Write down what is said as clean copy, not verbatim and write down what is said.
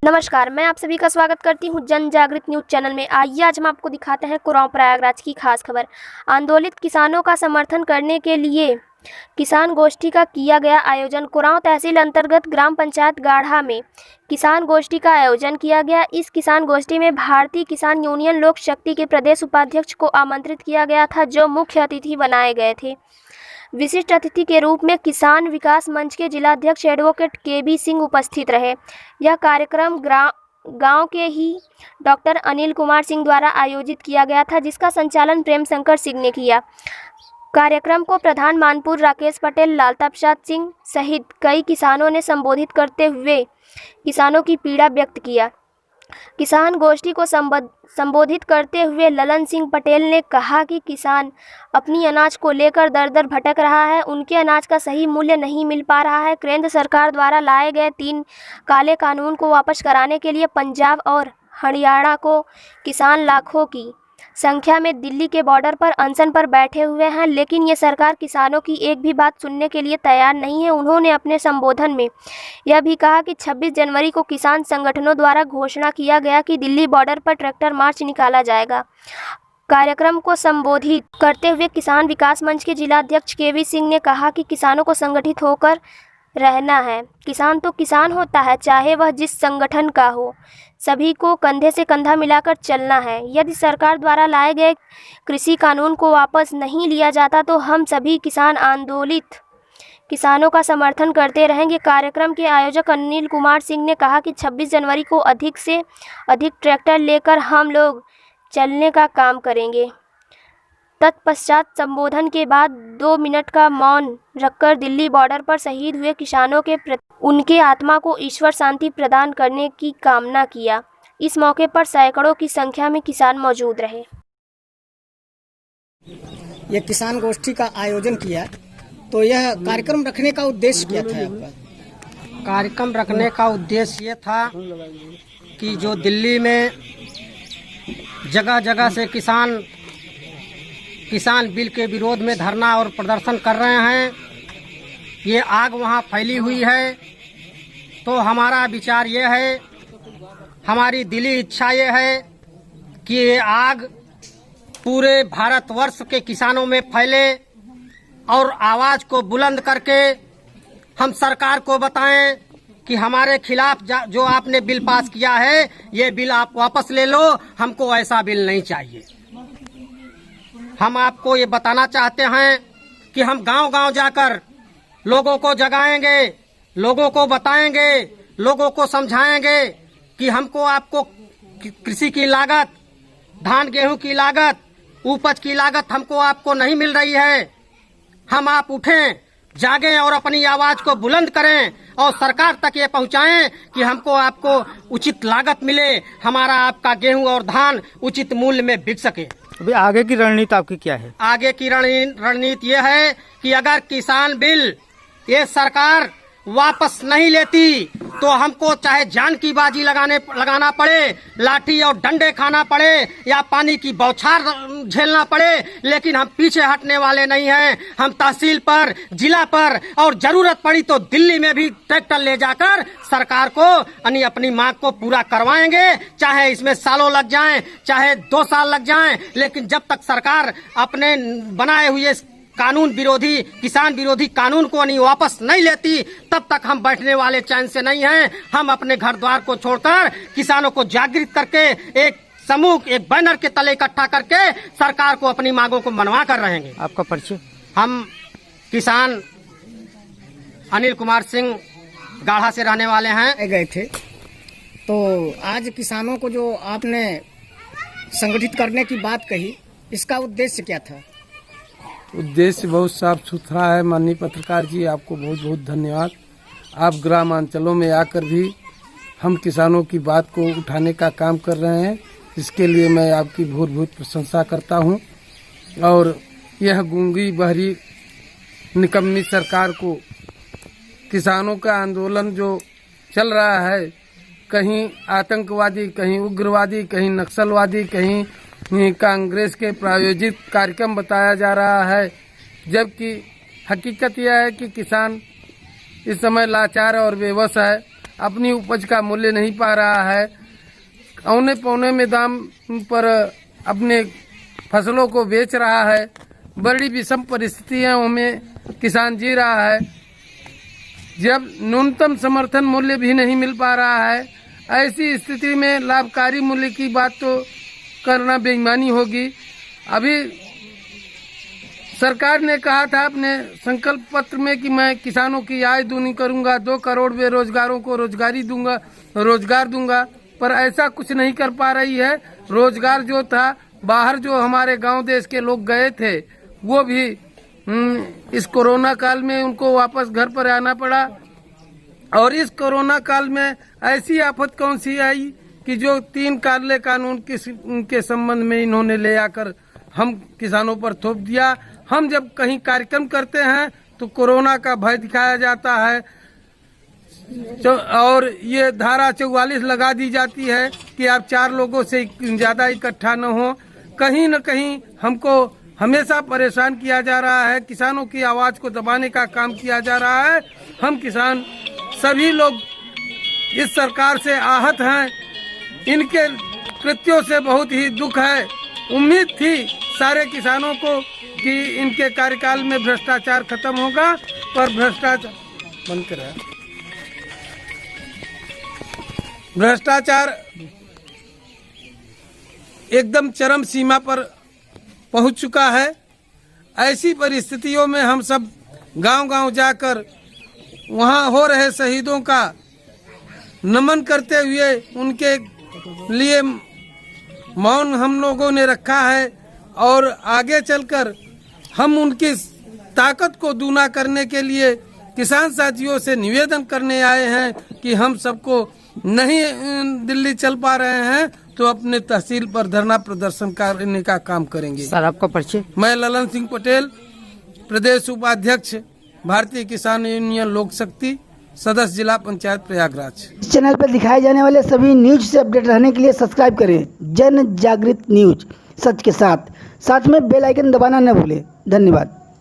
नमस्कार, मैं आप सभी का स्वागत करती हूं जन जागृत न्यूज चैनल में। आइए आज हम आपको दिखाते हैं कुरांव प्रयागराज की खास खबर। आंदोलित किसानों का समर्थन करने के लिए किसान गोष्ठी का किया गया आयोजन। कुरांव तहसील अंतर्गत ग्राम पंचायत गाढ़ा में किसान गोष्ठी का आयोजन किया गया। इस किसान गोष्ठी में भारतीय किसान यूनियन लोक शक्ति के प्रदेश उपाध्यक्ष को आमंत्रित किया गया था, जो मुख्य अतिथि बनाए गए थे। विशिष्ट अतिथि के रूप में किसान विकास मंच के जिलाध्यक्ष एडवोकेट केबी सिंह उपस्थित रहे। यह कार्यक्रम गांव के ही डॉक्टर अनिल कुमार सिंह द्वारा आयोजित किया गया था, जिसका संचालन प्रेम शंकर सिंह ने किया। कार्यक्रम को प्रधान मानपुर राकेश पटेल, लालता प्रसाद सिंह सहित कई किसानों ने संबोधित करते हुए किसानों की पीड़ा व्यक्त किया। किसान गोष्ठी को संबोधित करते हुए ललन सिंह पटेल ने कहा कि किसान अपनी अनाज को लेकर दर दर भटक रहा है। उनके अनाज का सही मूल्य नहीं मिल पा रहा है। केंद्र सरकार द्वारा लाए गए 3 काले कानून को वापस कराने के लिए पंजाब और हरियाणा को किसान लाखों की संख्या में दिल्ली के बॉर्डर पर अनशन पर बैठे हुए हैं, लेकिन ये सरकार किसानों की एक भी बात सुनने के लिए तैयार नहीं है। उन्होंने अपने संबोधन में यह भी कहा कि 26 जनवरी को किसान संगठनों द्वारा घोषणा किया गया कि दिल्ली बॉर्डर पर ट्रैक्टर मार्च निकाला जाएगा। कार्यक्रम को संबोधित करते हुए किसान विकास मंच के जिलाध्यक्ष केवी सिंह ने कहा कि किसानों को संगठित होकर रहना है। किसान तो किसान होता है, चाहे वह जिस संगठन का हो। सभी को कंधे से कंधा मिलाकर चलना है। यदि सरकार द्वारा लाए गए कृषि कानून को वापस नहीं लिया जाता तो हम सभी किसान आंदोलित किसानों का समर्थन करते रहेंगे। कार्यक्रम के आयोजक अनिल कुमार सिंह ने कहा कि 26 जनवरी को अधिक से अधिक ट्रैक्टर लेकर हम लोग चलने का काम करेंगे। तत्पश्चात संबोधन के बाद 2 मिनट का मौन रखकर दिल्ली बॉर्डर पर शहीद हुए किसानों के प्रति उनके आत्मा को ईश्वर शांति प्रदान करने की कामना किया। इस मौके पर सैकड़ों की संख्या में किसान मौजूद रहे। ये किसान गोष्ठी का आयोजन किया, तो यह कार्यक्रम रखने का उद्देश्य क्या था आपका? कार्यक्रम रखने का उद्देश्य ये था कि जो दिल्ली में जगह जगह से किसान बिल के विरोध में धरना और प्रदर्शन कर रहे हैं, ये आग वहाँ फैली हुई है। तो हमारा विचार ये है, हमारी दिली इच्छा ये है कि ये आग पूरे भारतवर्ष के किसानों में फैले और आवाज को बुलंद करके हम सरकार को बताएं कि हमारे खिलाफ जो आपने बिल पास किया है, ये बिल आप वापस ले लो, हमको ऐसा बिल नहीं चाहिए। हम आपको ये बताना चाहते हैं कि हम गांव-गांव जाकर लोगों को जगाएंगे, लोगों को बताएंगे, लोगों को समझाएंगे कि हमको आपको कृषि की लागत, धान गेहूं की लागत, उपज की लागत हमको आपको नहीं मिल रही है। हम आप उठें, जागें और अपनी आवाज को बुलंद करें और सरकार तक ये पहुंचाएं कि हमको आपको उचित लागत मिले, हमारा आपका गेहूं और धान उचित मूल्य में बिक सके। अभी आगे की रणनीति आपकी क्या है? आगे की रणनीति ये है कि अगर किसान बिल ये सरकार वापस नहीं लेती तो हमको चाहे जान की बाजी लगाना पड़े, लाठी और डंडे खाना पड़े या पानी की बौछार झेलना पड़े, लेकिन हम पीछे हटने वाले नहीं हैं। हम तहसील पर, जिला पर और जरूरत पड़ी तो दिल्ली में भी ट्रैक्टर ले जाकर सरकार को अपनी मांग को पूरा करवाएंगे। चाहे इसमें सालों लग जाएं, चाहे 2 साल लग जाएं, लेकिन जब तक सरकार अपने बनाए हुए कानून विरोधी, किसान विरोधी कानून को नहीं वापस नहीं लेती, तब तक हम बैठने वाले चैन से नहीं हैं। हम अपने घर द्वार को छोड़कर किसानों को जागृत करके एक समूह, एक बैनर के तले इकट्ठा करके सरकार को अपनी मांगों को मनवा कर रहेंगे। आपका परिचय? हम किसान अनिल कुमार सिंह गाढ़ा से रहने वाले हैं। गए थे, तो आज किसानों को जो आपने संगठित करने की बात कही, इसका उद्देश्य क्या था? उद्देश्य बहुत साफ सुथरा है। माननीय पत्रकार जी, आपको बहुत बहुत धन्यवाद। आप ग्रामांचलों में आकर भी हम किसानों की बात को उठाने का काम कर रहे हैं, इसके लिए मैं आपकी बहुत बहुत प्रशंसा करता हूं। और यह गूंगी बहरी निकम्मी सरकार को किसानों का आंदोलन जो चल रहा है, कहीं आतंकवादी, कहीं उग्रवादी, कहीं नक्सलवादी, कहीं कांग्रेस के प्रायोजित कार्यक्रम बताया जा रहा है, जबकि हकीकत यह है कि किसान इस समय लाचार और बेबस है। अपनी उपज का मूल्य नहीं पा रहा है, औने पौने में दाम पर अपने फसलों को बेच रहा है। बड़ी विषम परिस्थितियों में किसान जी रहा है। जब न्यूनतम समर्थन मूल्य भी नहीं मिल पा रहा है, ऐसी स्थिति में लाभकारी मूल्य की बात तो करना बेईमानी होगी। अभी सरकार ने कहा था अपने संकल्प पत्र में कि मैं किसानों की आय दूनी करूंगा, 2 करोड़ बेरोजगारों को रोजगार दूंगा, पर ऐसा कुछ नहीं कर पा रही है। रोजगार जो था, बाहर जो हमारे गांव देश के लोग गए थे, वो भी इस कोरोना काल में उनको वापस घर पर आना पड़ा। और इस कोरोना काल में ऐसी आफत कौन सी आई कि जो 3 काले कानून के संबंध में इन्होंने ले आकर हम किसानों पर थोप दिया। हम जब कहीं कार्यक्रम करते हैं तो कोरोना का भय दिखाया जाता है और ये धारा 44 लगा दी जाती है कि आप 4 लोगों से ज्यादा इकट्ठा न हो। कहीं न कहीं हमको हमेशा परेशान किया जा रहा है, किसानों की आवाज को दबाने का काम किया जा रहा है। हम किसान सभी लोग इस सरकार से आहत हैं, इनके कृत्यों से बहुत ही दुख है। उम्मीद थी सारे किसानों को कि इनके कार्यकाल में भ्रष्टाचार खत्म होगा, पर भ्रष्टाचार एकदम चरम सीमा पर पहुंच चुका है। ऐसी परिस्थितियों में हम सब गांव-गांव जाकर वहां हो रहे शहीदों का नमन करते हुए उनके लिए मौन हम लोगों ने रखा है और आगे चलकर हम उनकी ताकत को दूना करने के लिए किसान साथियों से निवेदन करने आए हैं कि हम सबको नहीं दिल्ली चल पा रहे हैं तो अपने तहसील पर धरना प्रदर्शन करने का काम करेंगे। सर, आपका परिचय? मैं ललन सिंह पटेल, प्रदेश उपाध्यक्ष, भारतीय किसान यूनियन लोक शक्ति, सदस्य जिला पंचायत प्रयागराज। इस चैनल पर दिखाए जाने वाले सभी न्यूज से अपडेट रहने के लिए सब्सक्राइब करें जन जागृत न्यूज, सच के साथ में बेल आइकन दबाना न भूलें। धन्यवाद।